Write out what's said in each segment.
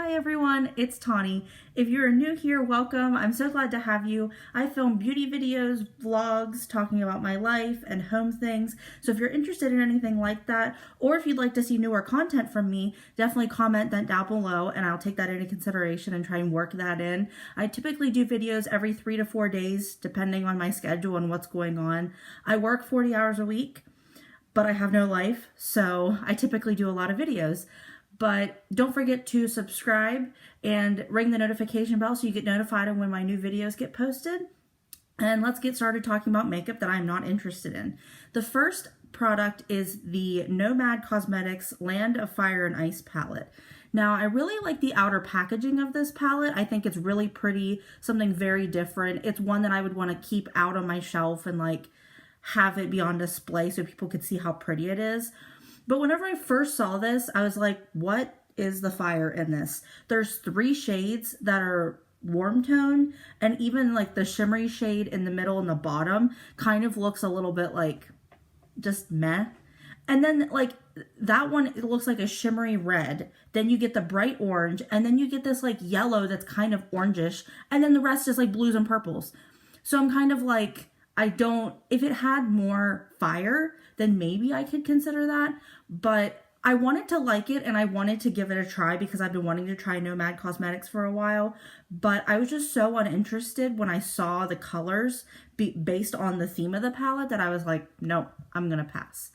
Hi everyone, it's Tawney. If you're new here, welcome. I'm so glad to have you. I film beauty videos, vlogs, talking about my life and home things. So if you're interested in anything like that, or if you'd like to see newer content from me, definitely comment that down below and I'll take that into consideration and try and work that in. I typically do videos every 3 to 4 days, depending on my schedule and what's going on. I work 40 hours a week, but I have no life, so I typically do a lot of videos. But don't forget to subscribe and ring the notification bell so you get notified of when my new videos get posted. And let's get started talking about makeup that I'm not interested in. The first product is the Nomad Cosmetics Land of Fire and Ice palette. Now, I really like the outer packaging of this palette. I think it's really pretty, something very different. It's one that I would want to keep out on my shelf and have it be on display so people could see how pretty it is. But whenever I first saw this, I was like, what is the fire in this? There's 3 shades that are warm tone, and even the shimmery shade in the middle and the bottom kind of looks a little bit just meh. And then that one, it looks like a shimmery red. Then you get the bright orange, and then you get this yellow that's kind of orangish, and then the rest is blues and purples. So I'm kind of if it had more fire, then maybe I could consider that. But I wanted to like it and I wanted to give it a try because I've been wanting to try Nomad Cosmetics for a while. But I was just so uninterested when I saw the colors based on the theme of the palette that I was like, no, I'm going to pass.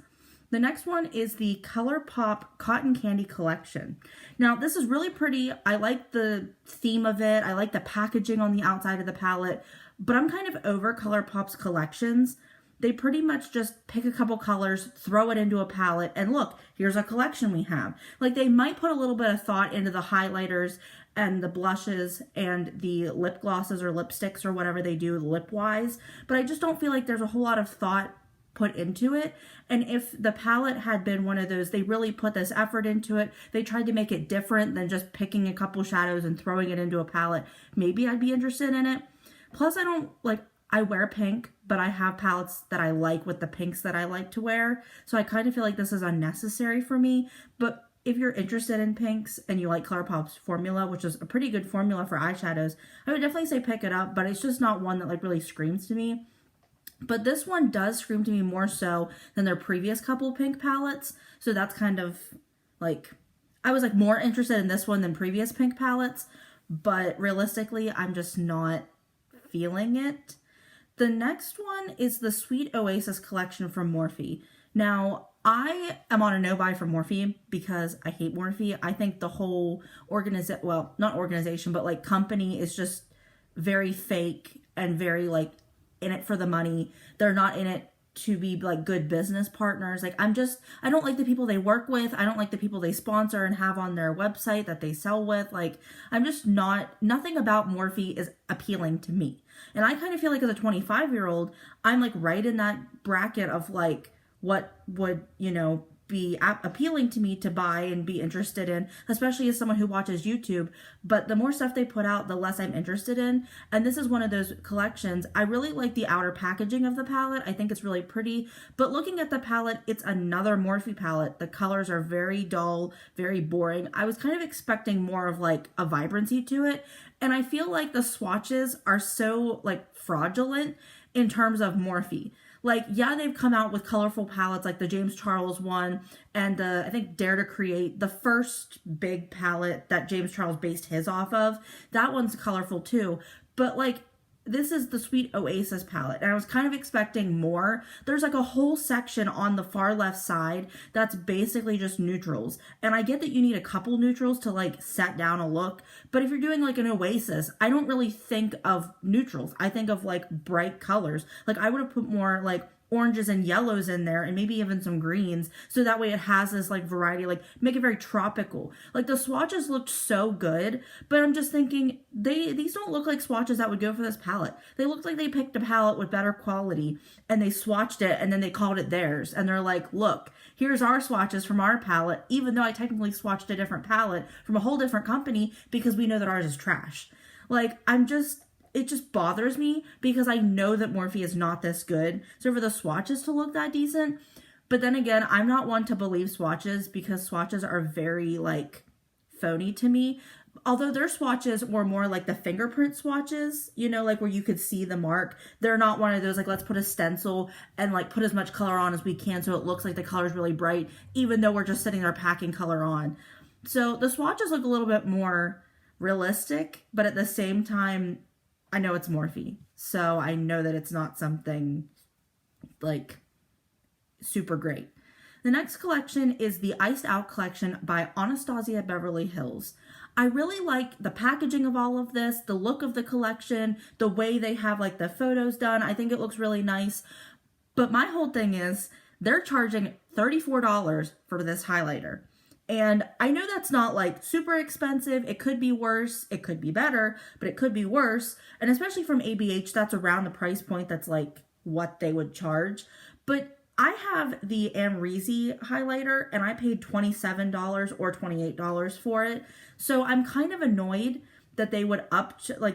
The next one is the ColourPop Cotton Candy Collection. Now, this is really pretty. I like the theme of it. I like the packaging on the outside of the palette. But I'm kind of over ColourPop's collections. They pretty much just pick a couple colors, throw it into a palette, and look, here's a collection we have. They might put a little bit of thought into the highlighters and the blushes and the lip glosses or lipsticks or whatever they do lip-wise, but I just don't feel like there's a whole lot of thought put into it. And if the palette had been one of those, they really put this effort into it, they tried to make it different than just picking a couple shadows and throwing it into a palette, maybe I'd be interested in it. Plus, I wear pink, but I have palettes that I like with the pinks that I like to wear. So I kind of feel like this is unnecessary for me. But if you're interested in pinks and you like ColourPop's formula, which is a pretty good formula for eyeshadows, I would definitely say pick it up, but it's just not one that really screams to me. But this one does scream to me more so than their previous couple pink palettes. So that's kind of I was more interested in this one than previous pink palettes, but realistically, I'm just not feeling it. The next one is the Sweet Oasis collection from Morphe. Now, I am on a no-buy for Morphe because I hate Morphe. I think the whole not organization, but company is just very fake and very in it for the money. They're not in it to be good business partners. I don't like the people they work with. I don't like the people they sponsor and have on their website that they sell with. I'm just nothing about Morphe is appealing to me. And I kind of feel as a 25-year-old, I'm right in that bracket of what would, be appealing to me to buy and be interested in, especially as someone who watches YouTube. But the more stuff they put out, the less I'm interested in. And this is one of those collections. I really like the outer packaging of the palette. I think it's really pretty. But looking at the palette, it's another Morphe palette. The colors are very dull, very boring. I was kind of expecting more of a vibrancy to it. And I feel like the swatches are so fraudulent in terms of Morphe. Yeah, they've come out with colorful palettes like the James Charles one and I think Dare to Create, the first big palette that James Charles based his off of. That one's colorful too. But this is the Sweet Oasis palette, and I was kind of expecting more. There's a whole section on the far left side that's basically just neutrals. And I get that you need a couple neutrals to set down a look, but if you're doing an Oasis, I don't really think of neutrals. I think of bright colors. I would have put more oranges and yellows in there and maybe even some greens, so that way it has this variety, make it very tropical. The swatches looked so good, but I'm just thinking these don't look like swatches that would go for this palette. They look like they picked a palette with better quality and they swatched it and then they called it theirs, and they're look, here's our swatches from our palette, even though I technically swatched a different palette from a whole different company because we know that ours is trash. It just bothers me because I know that Morphe is not this good. So for the swatches to look that decent, but then again, I'm not one to believe swatches because swatches are very phony to me. Although their swatches were more like the fingerprint swatches, you know, like where you could see the mark. They're not one of those like, let's put a stencil and like put as much color on as we can so it looks like the color is really bright, even though we're just sitting there packing color on. So the swatches look a little bit more realistic, but at the same time, I know it's Morphe. So I know that it's not something like super great. The next collection is the Iced Out collection by Anastasia Beverly Hills. I really like the packaging of all of this, the look of the collection, the way they have like the photos done. I think it looks really nice. But my whole thing is they're charging $34 for this highlighter. And I know that's not like super expensive. It could be worse. It could be better, but it could be worse. And especially from ABH, that's around the price point that's like what they would charge. But I have the Amrezy highlighter and I paid $27 or $28 for it. So I'm kind of annoyed that they would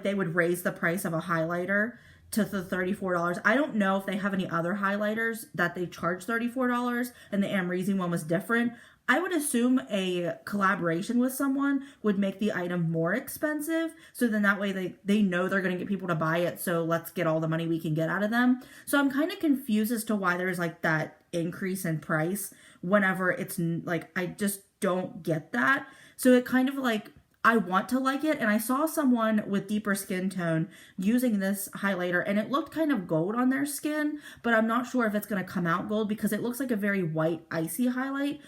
they would raise the price of a highlighter to the $34. I don't know if they have any other highlighters that they charge $34 and the Amrezy one was different. I would assume a collaboration with someone would make the item more expensive. So then that way they know they're going to get people to buy it. So let's get all the money we can get out of them. So I'm kind of confused as to why there's like that increase in price whenever it's like, I just don't get that. So it kind of like, I want to like it. And I saw someone with deeper skin tone using this highlighter and it looked kind of gold on their skin, but I'm not sure if it's going to come out gold because it looks like a very white, icy highlight.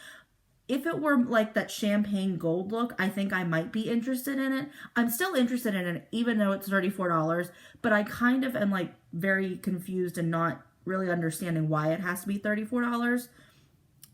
If it were like that champagne gold look, I think I might be interested in it. I'm still interested in it, even though it's $34, but I kind of am like very confused and not really understanding why it has to be $34.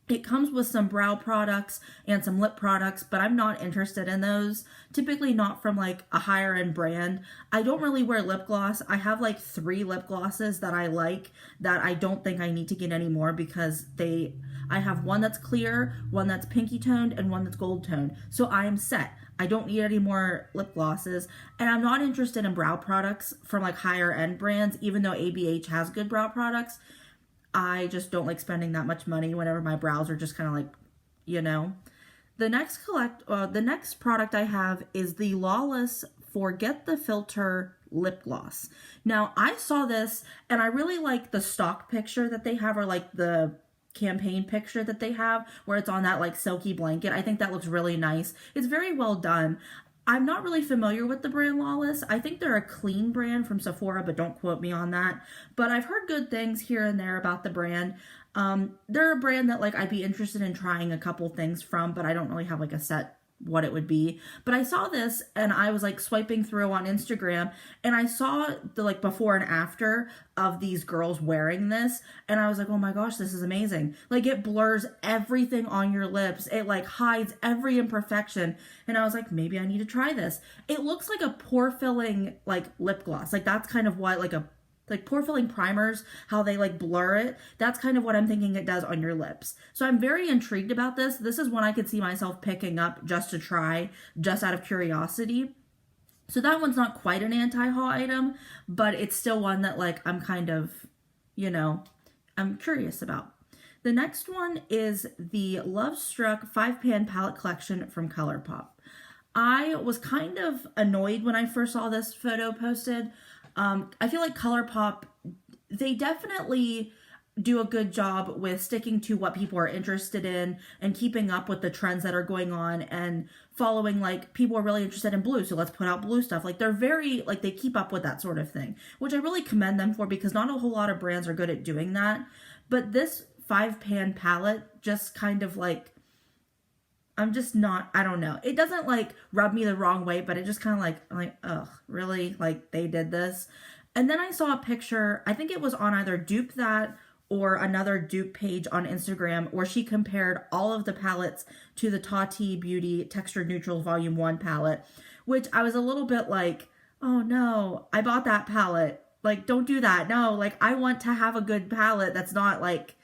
It comes with some brow products and some lip products, but I'm not interested in those. Typically not from like a higher end brand. I don't really wear lip gloss. I have like 3 lip glosses that I like that I don't think I need to get anymore because I have one that's clear, one that's pinky toned, and one that's gold toned. So I am set. I don't need any more lip glosses. And I'm not interested in brow products from like higher end brands, even though ABH has good brow products. I just don't like spending that much money whenever my brows are just kind of like, you know. The next product I have is the Lawless Forget the Filter lip gloss. Now, I saw this and I really like the stock picture that they have, or like the campaign picture that they have where it's on that like silky blanket. I think that looks really nice. It's very well done. I'm not really familiar with the brand Lawless. I think they're a clean brand from Sephora, but don't quote me on that. But I've heard good things here and there about the brand. They're a brand that like I'd be interested in trying a couple things from, but I don't really have like a set what it would be. But I saw this and I was like swiping through on Instagram and I saw the like before and after of these girls wearing this and I was like, oh my gosh, this is amazing. Like it blurs everything on your lips. It like hides every imperfection. And I was like, maybe I need to try this. It looks like a pore filling like lip gloss. Like that's kind of what like pore filling primers, how they like blur it. That's kind of what I'm thinking it does on your lips. So I'm very intrigued about this. This is one I could see myself picking up just to try, just out of curiosity. So that one's not quite an anti-haul item, but it's still one that like I'm kind of, you know, I'm curious about. The next one is the Love Struck 5-pan palette collection from ColourPop. I was kind of annoyed when I first saw this photo posted. I feel like ColourPop, they definitely do a good job with sticking to what people are interested in and keeping up with the trends that are going on and following, like, people are really interested in blue, so let's put out blue stuff. Like, they're very, like, they keep up with that sort of thing, which I really commend them for because not a whole lot of brands are good at doing that. But this 5-pan palette just kind of, like, I'm just not, I don't know. It doesn't like rub me the wrong way, but it just kind of like, I'm like, ugh, really? Like they did this? And then I saw a picture, I think it was on either Dupe That or another dupe page on Instagram where she compared all of the palettes to the Tawney Beauty Texture Neutrals Volume 1 palette, which I was a little bit like, oh no, I bought that palette. Like, don't do that. No, like I want to have a good palette that's not like,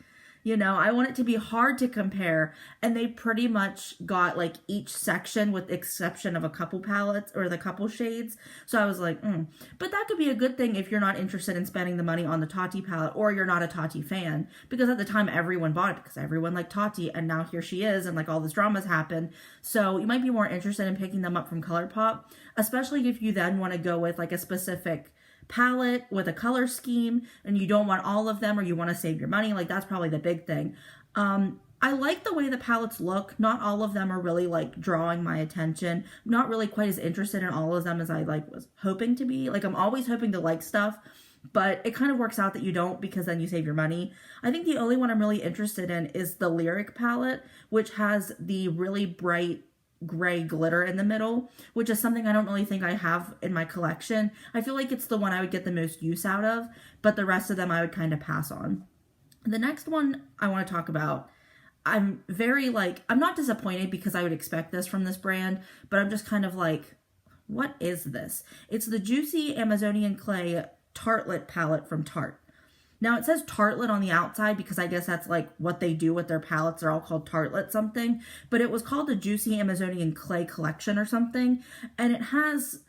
You know, I want it to be hard to compare. And they pretty much got like each section with the exception of a couple palettes or the couple shades. So I was like, But that could be a good thing if you're not interested in spending the money on the Tati palette or you're not a Tati fan. Because at the time everyone bought it because everyone liked Tati, and now here she is and like all this drama's happened. So you might be more interested in picking them up from ColourPop, especially if you then want to go with like a specific palette with a color scheme and you don't want all of them or you want to save your money. Like that's probably the big thing. I like the way the palettes look. Not all of them are really like drawing my attention. I'm not really quite as interested in all of them as I like was hoping to be. Like I'm always hoping to like stuff, but it kind of works out that you don't because then you save your money. I think the only one I'm really interested in is the Lyric palette, which has the really bright gray glitter in the middle, which is something I don't really think I have in my collection. I feel like it's the one I would get the most use out of, but the rest of them I would kind of pass on. The next one I want to talk about, I'm very like, I'm not disappointed because I would expect this from this brand, but I'm just kind of like, what is this? It's the Juicy Amazonian Clay Tartlet palette from Tarte. Now it says Tartlet on the outside because I guess that's like what they do with their palettes. They're all called Tartlet something, but it was called the Juicy Amazonian Clay Collection or something. And it has,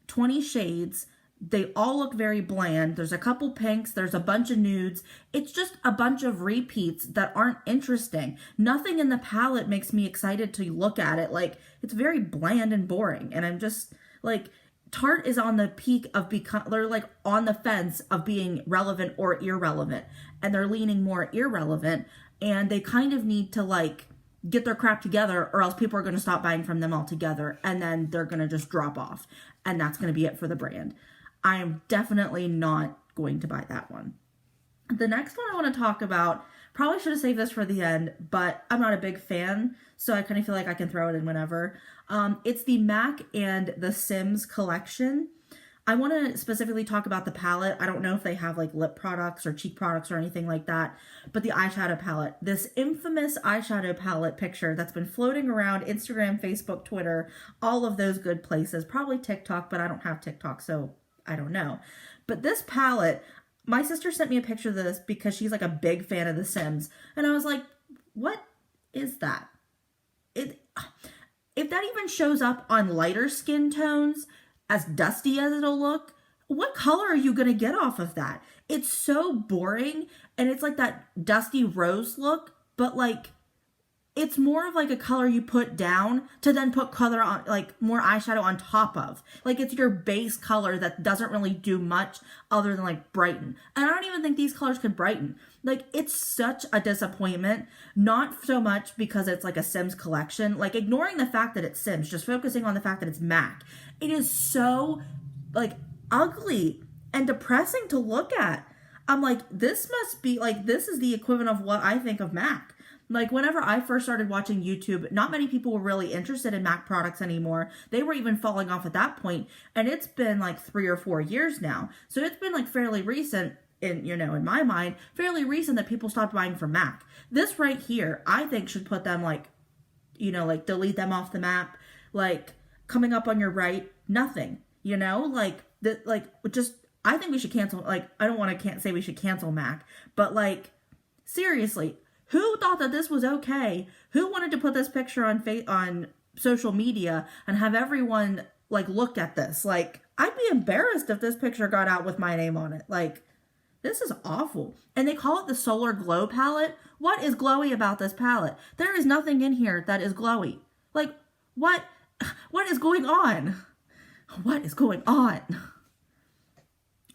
20 shades. They all look very bland. There's a couple pinks. There's a bunch of nudes. It's just a bunch of repeats that aren't interesting. Nothing in the palette makes me excited to look at it. Like it's very bland and boring. And I'm just like, Tarte is on the peak of they're like on the fence of being relevant or irrelevant, and they're leaning more irrelevant, and they kind of need to like get their crap together or else people are going to stop buying from them altogether, and then they're going to just drop off, and that's going to be it for the brand. I am definitely not going to buy that one. The next one I want to talk about, probably should have saved this for the end, but I'm not a big fan, so I kind of feel like I can throw it in whenever. It's the MAC and the Sims collection. I want to specifically talk about the palette. I don't know if they have like lip products or cheek products or anything like that, but the eyeshadow palette, this infamous eyeshadow palette picture that's been floating around Instagram, Facebook, Twitter, all of those good places, probably TikTok, but I don't have TikTok, so I don't know. But this palette, my sister sent me a picture of this because she's like a big fan of The Sims. And I was like, what is that? If that even shows up on lighter skin tones, as dusty as it'll look, what color are you going to get off of that? It's so boring. And it's like that dusty rose look, but like, it's more of like a color you put down to then put color on, like more eyeshadow on top of. Like it's your base color that doesn't really do much other than like brighten. And I don't even think these colors could brighten. Like it's such a disappointment. Not so much because it's like a Sims collection, like ignoring the fact that it's Sims, just focusing on the fact that it's MAC. It is so like ugly and depressing to look at. I'm like, this must be like, this is the equivalent of what I think of MAC. Like whenever I first started watching YouTube, not many people were really interested in MAC products anymore. They were even falling off at that point, and it's been like 3 or 4 years now. So it's been like fairly recent in my mind, fairly recent that people stopped buying from MAC. This right here, I think should put them like, like delete them off the map. Like coming up on your right, nothing, like just, I think we should cancel, like, I don't want to say we should cancel MAC, but like seriously, who thought that this was okay? Who wanted to put this picture on social media and have everyone like look at this? Like, I'd be embarrassed if this picture got out with my name on it. Like, this is awful. And they call it the Solar Glow palette. What is glowy about this palette? There is nothing in here that is glowy. Like, what is going on? What is going on?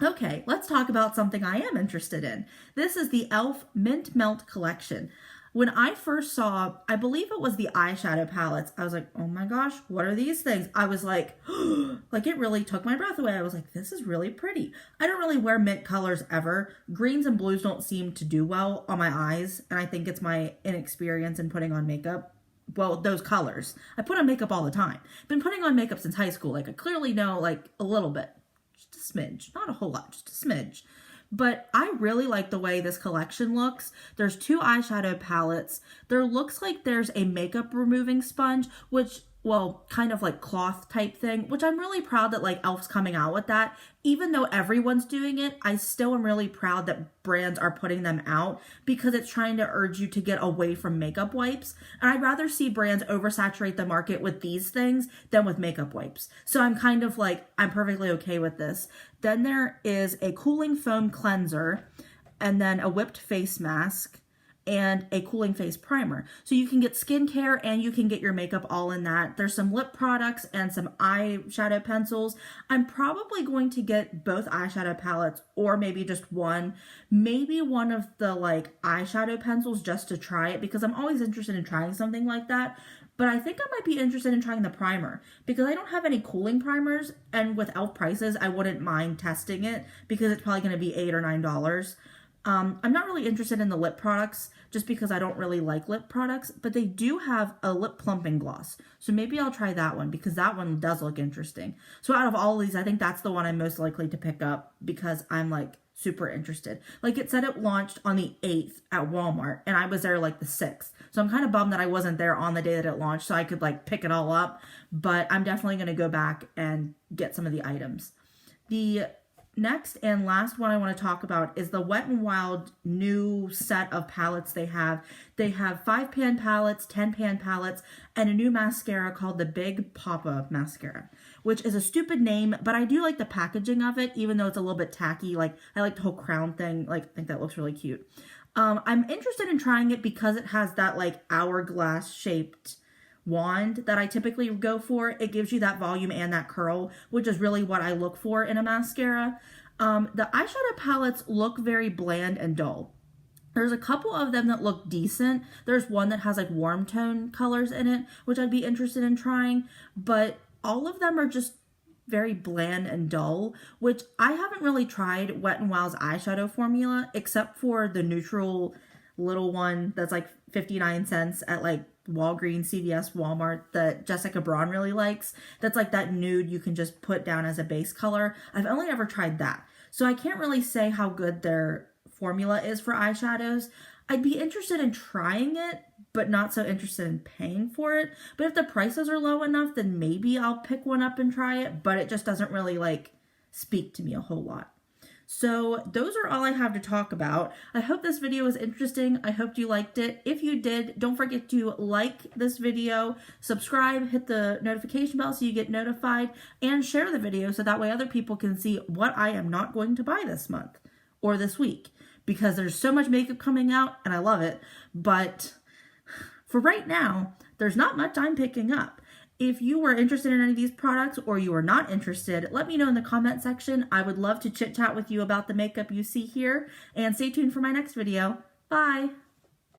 Okay, let's talk about something I am interested in. This is the e.l.f. Mint Melt collection. When I first saw, I believe it was the eyeshadow palettes, I was like, oh my gosh, what are these things? I was like, like it really took my breath away. I was like, this is really pretty. I don't really wear mint colors ever. Greens and blues don't seem to do well on my eyes, and I think it's my inexperience in putting on makeup. Well, those colors. I put on makeup all the time. Been putting on makeup since high school. Like I clearly know like a little bit. Just a smidge, not a whole lot, just a smidge. But I really like the way this collection looks. There's 2 eyeshadow palettes. There looks like there's a makeup removing sponge, which well, kind of like cloth type thing, which I'm really proud that like e.l.f.'s coming out with that. Even though everyone's doing it, I still am really proud that brands are putting them out because it's trying to urge you to get away from makeup wipes. And I'd rather see brands oversaturate the market with these things than with makeup wipes. So I'm kind of like, I'm perfectly okay with this. Then there is a cooling foam cleanser and then a whipped face mask and a cooling face primer. So you can get skincare and you can get your makeup all in that. There's some lip products and some eyeshadow pencils. I'm probably going to get both eyeshadow palettes or maybe just one. Maybe one of the like eyeshadow pencils just to try it because I'm always interested in trying something like that. But I think I might be interested in trying the primer because I don't have any cooling primers, and with e.l.f. prices, I wouldn't mind testing it because it's probably going to be $8 or $9. I'm not really interested in the lip products just because I don't really like lip products, but they do have a lip plumping gloss. So maybe I'll try that one because that one does look interesting. So out of all of these, I think that's the one I'm most likely to pick up because I'm like super interested. Like it said it launched on the 8th at Walmart and I was there like the 6th. So I'm kind of bummed that I wasn't there on the day that it launched so I could like pick it all up, but I'm definitely going to go back and get some of the items. The next and last one I want to talk about is the Wet n Wild new set of palettes they have. They have 5-pan palettes, 10-pan palettes, and a new mascara called the Big Papa Mascara, which is a stupid name, but I do like the packaging of it, even though it's a little bit tacky. Like, I like the whole crown thing. Like, I think that looks really cute. I'm interested in trying it because it has that, like, hourglass shaped wand that I typically go for. It gives you that volume and that curl, which is really what I look for in a mascara. The eyeshadow palettes look very bland and dull. There's a couple of them that look decent. There's one that has like warm tone colors in it, which I'd be interested in trying, but all of them are just very bland and dull, which I haven't really tried Wet n Wild's eyeshadow formula except for the neutral little one that's like 59 cents at like Walgreens, CVS, Walmart that Jessica Braun really likes. That's like that nude you can just put down as a base color. I've only ever tried that. So I can't really say how good their formula is for eyeshadows. I'd be interested in trying it, but not so interested in paying for it. But if the prices are low enough, then maybe I'll pick one up and try it, but it just doesn't really like speak to me a whole lot. So those are all I have to talk about. I hope this video was interesting. I hope you liked it. If you did, don't forget to like this video, subscribe, hit the notification bell so you get notified, and share the video so that way other people can see what I am not going to buy this month or this week, because there's so much makeup coming out and I love it. But for right now, there's not much I'm picking up. If you were interested in any of these products or you are not interested, let me know in the comment section. I would love to chit chat with you about the makeup you see here, and stay tuned for my next video. Bye!